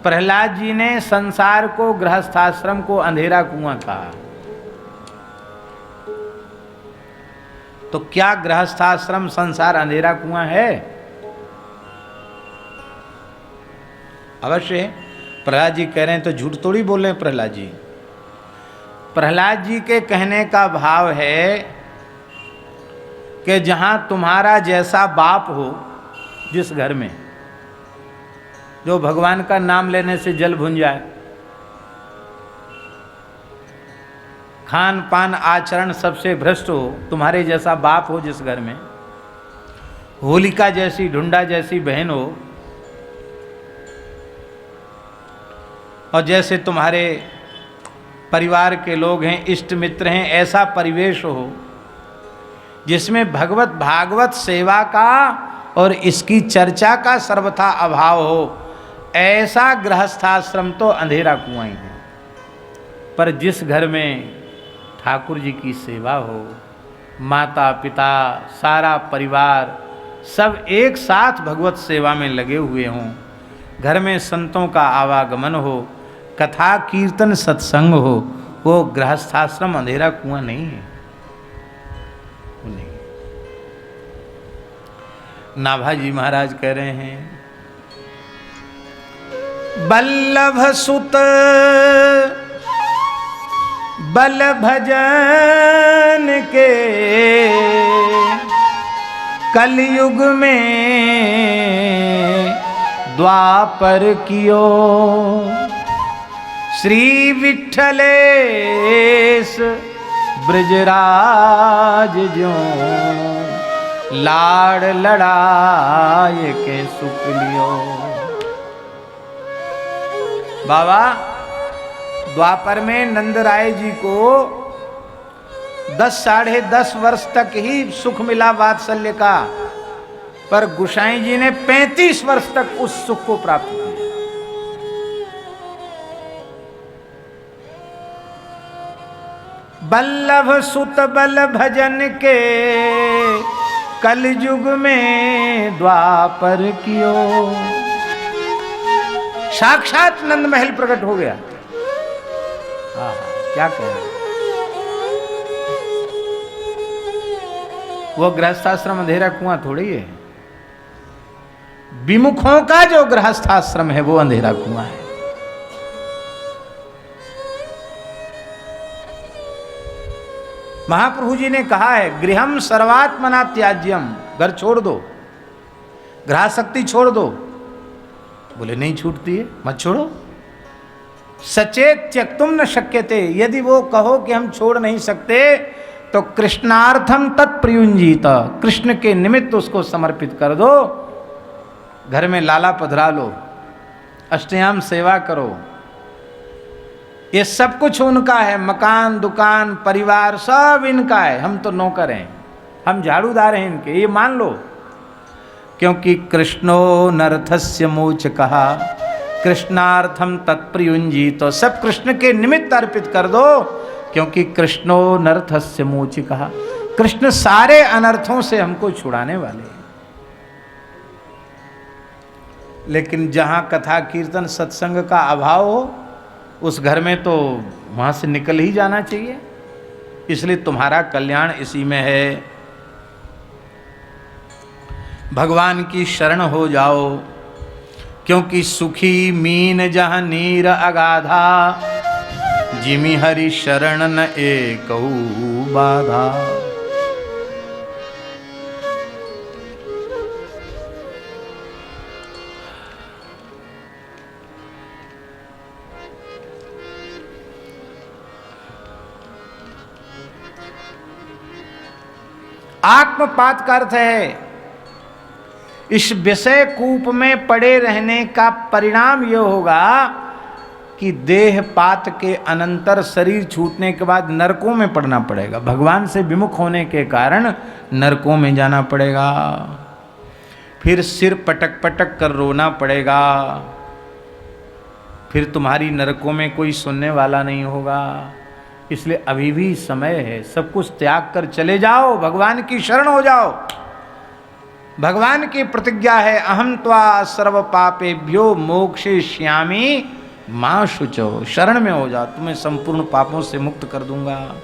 प्रहलाद जी ने संसार को, गृहस्थाश्रम को अंधेरा कुआं कहा। तो क्या गृहस्थाश्रम संसार अंधेरा कुआं है? अवश्य है। प्रहलाद जी कह रहे हैं तो झूठ थोड़ी बोल रहे हैं प्रहलाद जी। प्रहलाद जी के कहने का भाव है कि जहां तुम्हारा जैसा बाप हो, जिस घर में जो भगवान का नाम लेने से जल भुन जाए, खान पान आचरण सबसे भ्रष्ट हो, तुम्हारे जैसा बाप हो जिस घर में, होलिका जैसी, ढूंढा जैसी बहन हो, और जैसे तुम्हारे परिवार के लोग हैं, इष्ट मित्र हैं, ऐसा परिवेश हो जिसमें भगवत भागवत सेवा का और इसकी चर्चा का सर्वथा अभाव हो, ऐसा गृहस्थाश्रम तो अंधेरा कुआं ही है। पर जिस घर में ठाकुर जी की सेवा हो, माता पिता सारा परिवार सब एक साथ भगवत सेवा में लगे हुए हों, घर में संतों का आवागमन हो, कथा कीर्तन सत्संग हो, वो गृहस्थाश्रम अंधेरा कुआं नहीं है। वो नहीं। नाभाजी महाराज कह रहे हैं, बल्लभ सुत बल भजन के कलयुग में द्वापर कियो, श्री विठ्ठलेश ब्रजराज ज्यों लाड़ लड़ाए के सुख लियो। बाबा द्वापर में नंदराय जी को 10 साढ़े 10 वर्ष तक ही सुख मिला वात्सल्य का, पर गोसाई जी ने 35 वर्ष तक उस सुख को प्राप्त किया। बल्लभ सुत बल भजन के कलयुग में द्वापर कियो। साक्षात नंद महल प्रकट हो गया। क्या कह रहे, वो गृहस्थाश्रम अंधेरा कुआं थोड़ी है। विमुखों का जो गृहस्थाश्रम है वो अंधेरा कुआं है। महाप्रभु जी ने कहा है, गृहम सर्वात्मना त्याज्यम, घर छोड़ दो, गृहासक्ति छोड़ दो। बोले नहीं छूटती है, मत छोड़ो। सचेत त्यक्तुम न शक्यते, यदि वो कहो कि हम छोड़ नहीं सकते तो कृष्णार्थम तत्प्रयुंजीत, कृष्ण के निमित्त उसको समर्पित कर दो। घर में लाला पधरा लो, अष्टयाम सेवा करो, ये सब कुछ उनका है। मकान दुकान परिवार सब इनका है, हम तो नौकर हैं, हम झाड़ूदार हैं इनके, ये मान लो। क्योंकि कृष्णो नरथस्य मोच कहा, कृष्णार्थम तत्प्रयुंजी, तो सब कृष्ण के निमित्त अर्पित कर दो। क्योंकि कृष्णो नरथस्य मोच कहा, कृष्ण सारे अनर्थों से हमको छुड़ाने वाले हैं। लेकिन जहां कथा कीर्तन सत्संग का अभाव हो, उस घर में तो वहां से निकल ही जाना चाहिए। इसलिए तुम्हारा कल्याण इसी में है। भगवान की शरण हो जाओ, क्योंकि सुखी मीन जहाँ नीर अगाधा, जिमि हरि शरण न एकहु बाधा। आत्मपात का अर्थ है इस विषय कूप में पड़े रहने का परिणाम यह होगा कि देहपात के अनंतर शरीर छूटने के बाद नरकों में पड़ना पड़ेगा। भगवान से विमुख होने के कारण नरकों में जाना पड़ेगा, फिर सिर पटक पटक कर रोना पड़ेगा, फिर तुम्हारी नरकों में कोई सुनने वाला नहीं होगा। इसलिए अभी भी समय है, सब कुछ त्याग कर चले जाओ, भगवान की शरण हो जाओ। भगवान की प्रतिज्ञा है, अहम त्वा सर्व पापेभ्यो मोक्षयिष्यामि मां शुचो, शरण में हो जा, तुम्हें संपूर्ण पापों से मुक्त कर दूंगा।